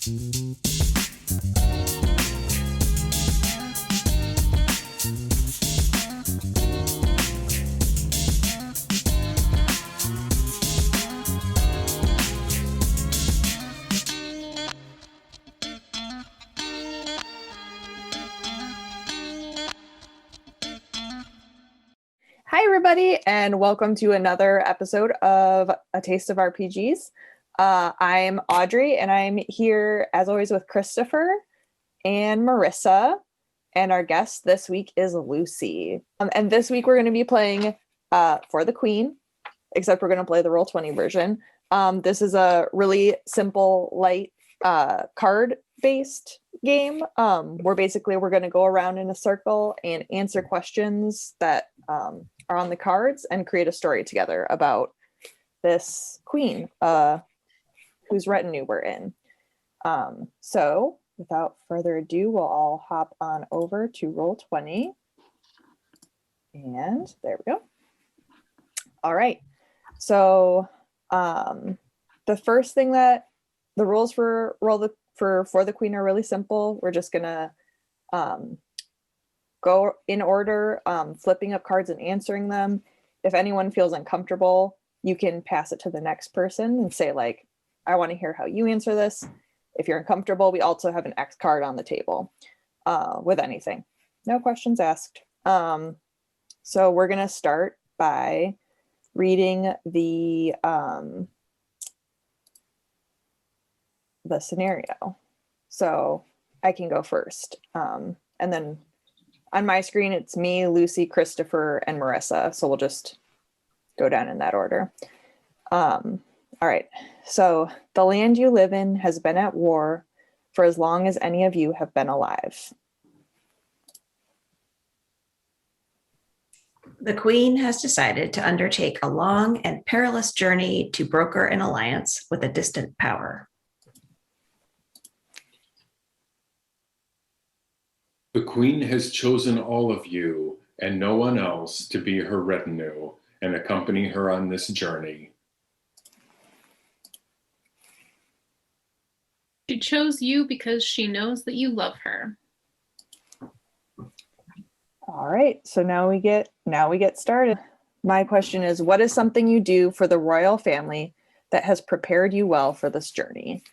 Hi, everybody, and welcome to another episode of A Taste of RPGs. I'm Audrey, and I'm here, as always, with Christopher and Marissa, and our guest this week is Lucy. And this week we're going to be playing For the Queen, except we're going to play the Roll20 version. This is a really simple, light, card-based game where basically we're going to go around in a circle and answer questions that are on the cards and create a story together about this queen whose retinue we're in. So without further ado, we'll all hop on over to Roll20. And there we go. All right. So the first thing that the rules for For the Queen are really simple. We're just gonna go in order, flipping up cards and answering them. If anyone feels uncomfortable, you can pass it to the next person and say, like, I want to hear how you answer this. If you're uncomfortable, we also have an X card on the table with anything. No questions asked. So we're going to start by reading the scenario. So I can go first. And then on my screen, it's me, Lucy, Christopher, and Marissa. So we'll just go down in that order. All right. So the land you live in has been at war for as long as any of you have been alive. The Queen has decided to undertake a long and perilous journey to broker an alliance with a distant power. The Queen has chosen all of you and no one else to be her retinue and accompany her on this journey. She chose you because she knows that you love her. All right, so now we get started. My question is, what is something you do for the royal family that has prepared you well for this journey?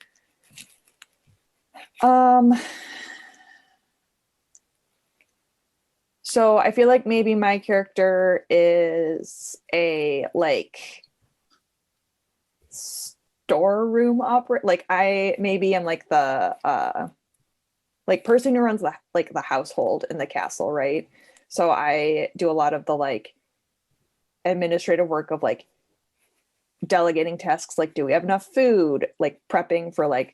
So I feel like maybe my character is a storeroom operator. Like I'm like the person who runs the household in the castle, right? So I do a lot of the administrative work of delegating tasks, like do we have enough food, prepping for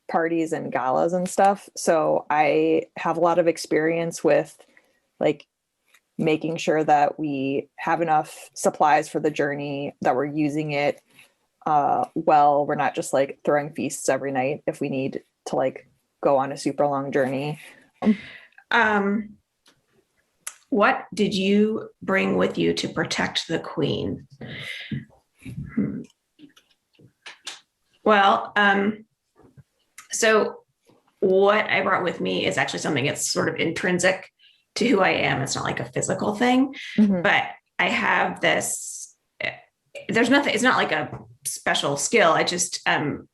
parties and galas and stuff. So I have a lot of experience with making sure that we have enough supplies for the journey, that we're using it well. We're not just throwing feasts every night if we need to go on a super long journey. What did you bring with you to protect the Queen? Well, so what I brought with me is actually something that's sort of intrinsic to who I am. It's not like a physical thing, but I have this, there's nothing, it's not like a special skill. I just am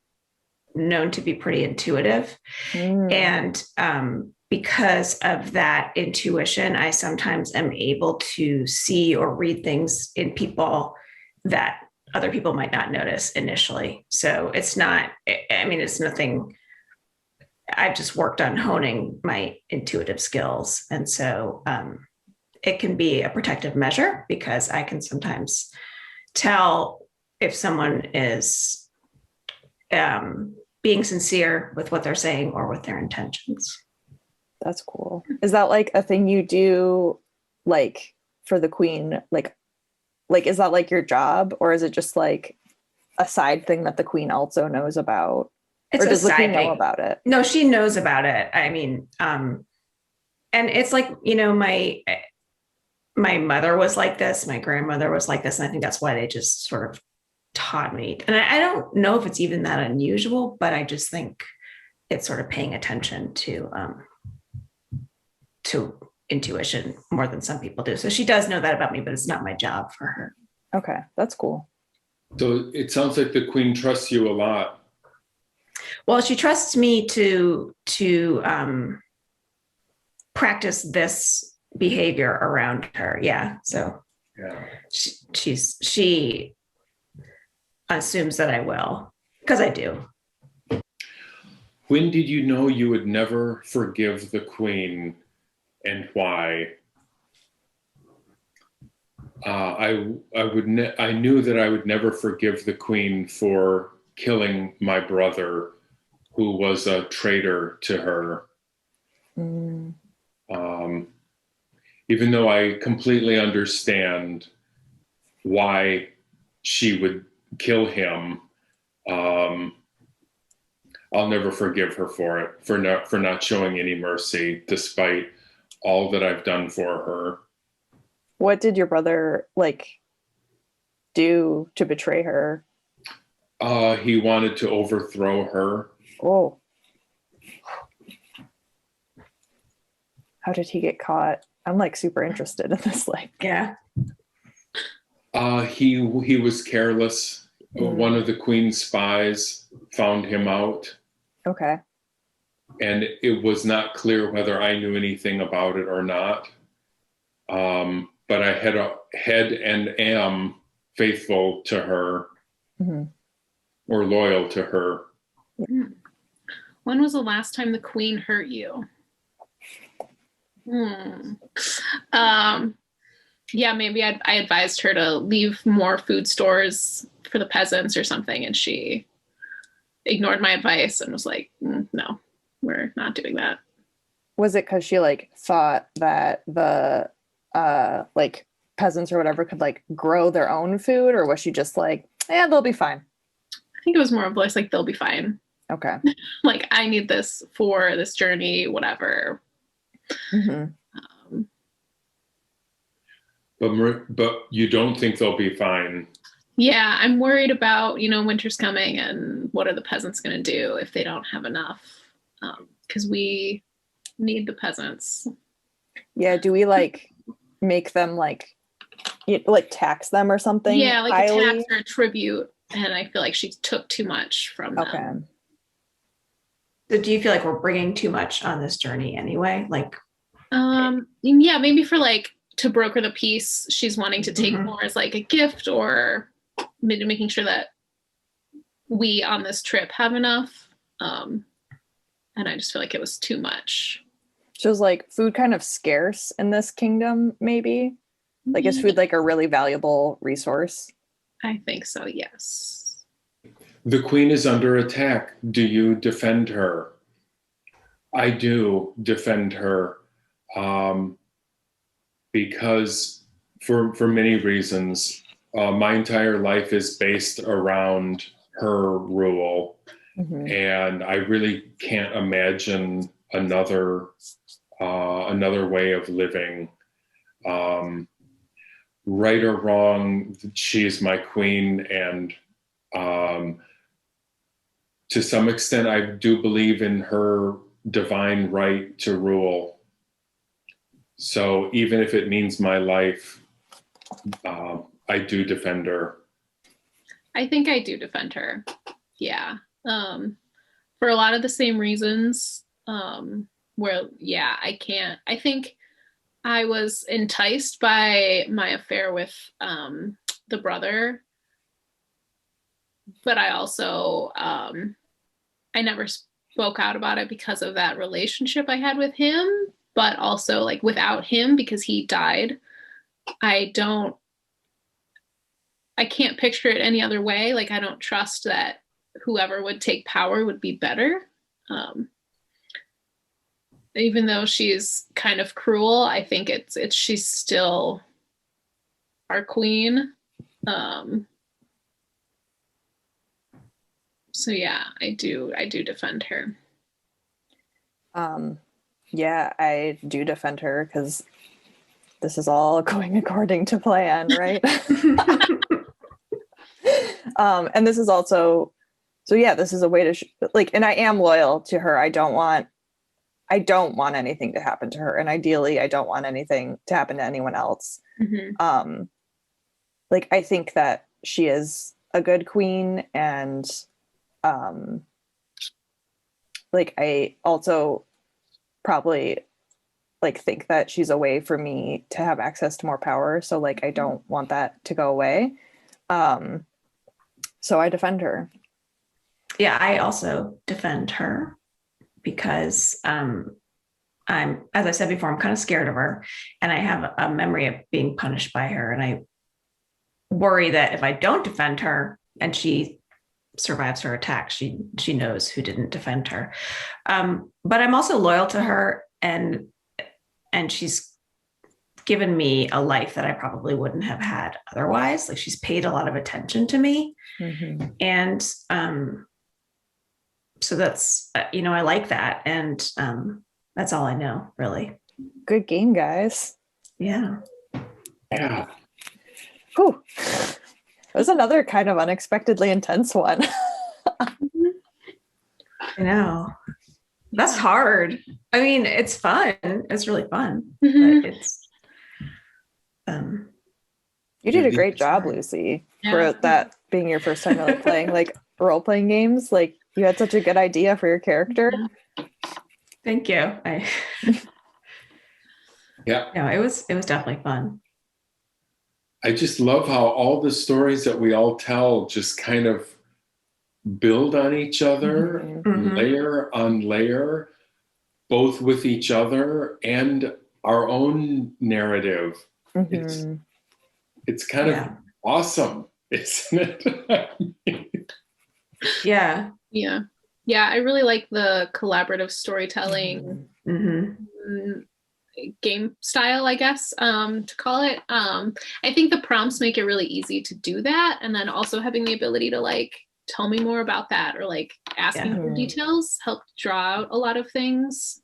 known to be pretty intuitive. And because of that intuition, I sometimes am able to see or read things in people that other people might not notice initially. So it's nothing. I've just worked on honing my intuitive skills. And so it can be a protective measure because I can sometimes tell if someone is being sincere with what they're saying or with their intentions. That's cool. Is that a thing you do for the Queen? Is that your job, or is it just a side thing that the Queen also knows about? It's or does the Queen know thing. about it? No, she knows about it. I mean, and it's my mother was like this, my grandmother was like this, and I think that's why they just sort of taught me. And I don't know if it's even that unusual, but I just think it's sort of paying attention to intuition more than some people do. So she does know that about me, but it's not my job for her. Okay, that's cool. So it sounds like the queen trusts you a lot. Well, she trusts me to practice this behavior around her. Yeah. So Yeah. she assumes that I will, because I do. When did you know you would never forgive the queen, and why? I knew that I would never forgive the queen for killing my brother, who was a traitor to her. Mm. Even though I completely understand why she would kill him, I'll never forgive her for it, for not showing any mercy, despite all that I've done for her. What did your brother do to betray her? He wanted to overthrow her. Oh. How did he get caught? I'm super interested in this. Yeah. He was careless. One of the queen's spies found him out. Okay. And it was not clear whether I knew anything about it or not. But I had and am faithful to her, or loyal to her. When was the last time the queen hurt you? Yeah, maybe I advised her to leave more food stores for the peasants or something, and she ignored my advice and was like, no, we're not doing that. Was it because she thought that the peasants or whatever could grow their own food, or was she just yeah, they'll be fine? I think it was more of they'll be fine. Okay. I need this for this journey, whatever. But you don't think they'll be fine? Yeah, I'm worried about, winter's coming, and what are the peasants going to do if they don't have enough? Because we need the peasants. Yeah, do we make them tax them or something? Yeah, a highly? tax or a tribute, and I feel like she took too much from them. Okay. So do you feel like we're bringing too much on this journey anyway? Yeah, maybe for to broker the peace, she's wanting to take more as a gift, or making sure that we on this trip have enough. And I just feel like it was too much. So is food kind of scarce in this kingdom, maybe? Is food a really valuable resource? I think so, yes. The queen is under attack. Do you defend her? I do defend her, because for many reasons. My entire life is based around her rule, and I really can't imagine another way of living. Right or wrong, she's my queen, and to some extent, I do believe in her divine right to rule. So even if it means my life, I do defend her. I think I do defend her. Yeah. For a lot of the same reasons, I can't. I think I was enticed by my affair with the brother, but I also, I never spoke out about it because of that relationship I had with him, but also without him, because he died, I can't picture it any other way. I don't trust that whoever would take power would be better. Even though she's kind of cruel, I think she's still our queen. So yeah, I do defend her. Yeah, I do defend her because this is all going according to plan, right? And this is also So yeah, this is a way to like, and I am loyal to her. I don't want anything to happen to her, and ideally I don't want anything to happen to anyone else. Like, I think that she is a good queen, and like, I also probably like think that she's a way for me to have access to more power, so like I don't want that to go away. So I defend her. Yeah, I also defend her because I'm, as I said before, I'm kind of scared of her, and I have a memory of being punished by her, and I worry that if I don't defend her and she survives her attack, she knows who didn't defend her. But I'm also loyal to her, and she's given me a life that I probably wouldn't have had otherwise. Like, she's paid a lot of attention to me, and so that's I like that, and that's all I know, really. Good game, guys. Yeah. Whew. It was another kind of unexpectedly intense one. I know. That's hard. I mean, it's fun. It's really fun. But it's you did a great job, Lucy, for that being your first time really playing like role-playing games. Like, you had such a good idea for your character. Thank you. Yeah. No, it was definitely fun. I just love how all the stories that we all tell just kind of build on each other, layer on layer, both with each other and our own narrative. It's kind of awesome, isn't it? Yeah. I really like the collaborative storytelling game style, I guess, to call it. I think the prompts make it really easy to do that, and then also having the ability to like tell me more about that, or like asking for details helped draw out a lot of things.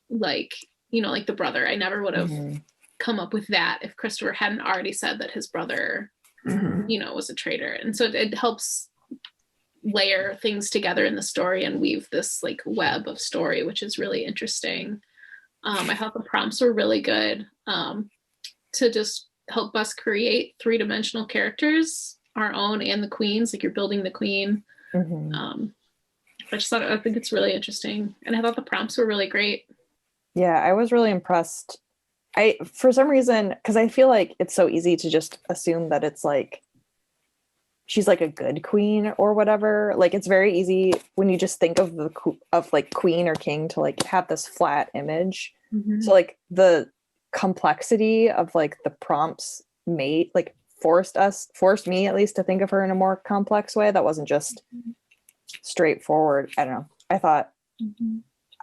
Like, like the brother, I never would have come up with that if Christopher hadn't already said that his brother was a traitor. And so it helps layer things together in the story and weave this like web of story, which is really interesting. I thought the prompts were really good to just help us create three-dimensional characters, our own and the queen's. Like, you're building the queen. I think it's really interesting, and I thought the prompts were really great. Yeah, I was really impressed. For some reason, because I feel like it's so easy to just assume that it's like she's like a good queen or whatever. Like, it's very easy when you just think of like queen or king to like have this flat image. So like the complexity of like the prompts forced me at least to think of her in a more complex way that wasn't just straightforward. I don't know. I thought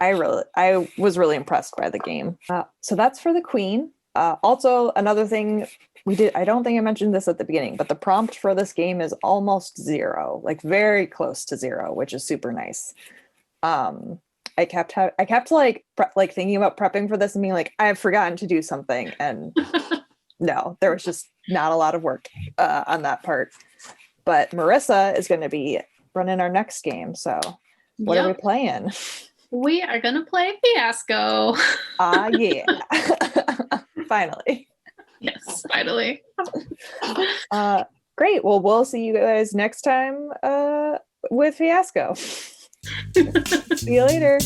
I was really impressed by the game. So that's for the queen. Also, another thing I don't think I mentioned this at the beginning, but the prompt for this game is almost 0, like very close to 0, which is super nice. I kept like thinking about prepping for this and being like, I have forgotten to do something, and no, there was just not a lot of work on that part. But Marissa is going to be running our next game. So what are we playing? We are going to play Fiasco. Yeah. Finally. Yes, finally. Great. Well, we'll see you guys next time with Fiasco. See you later.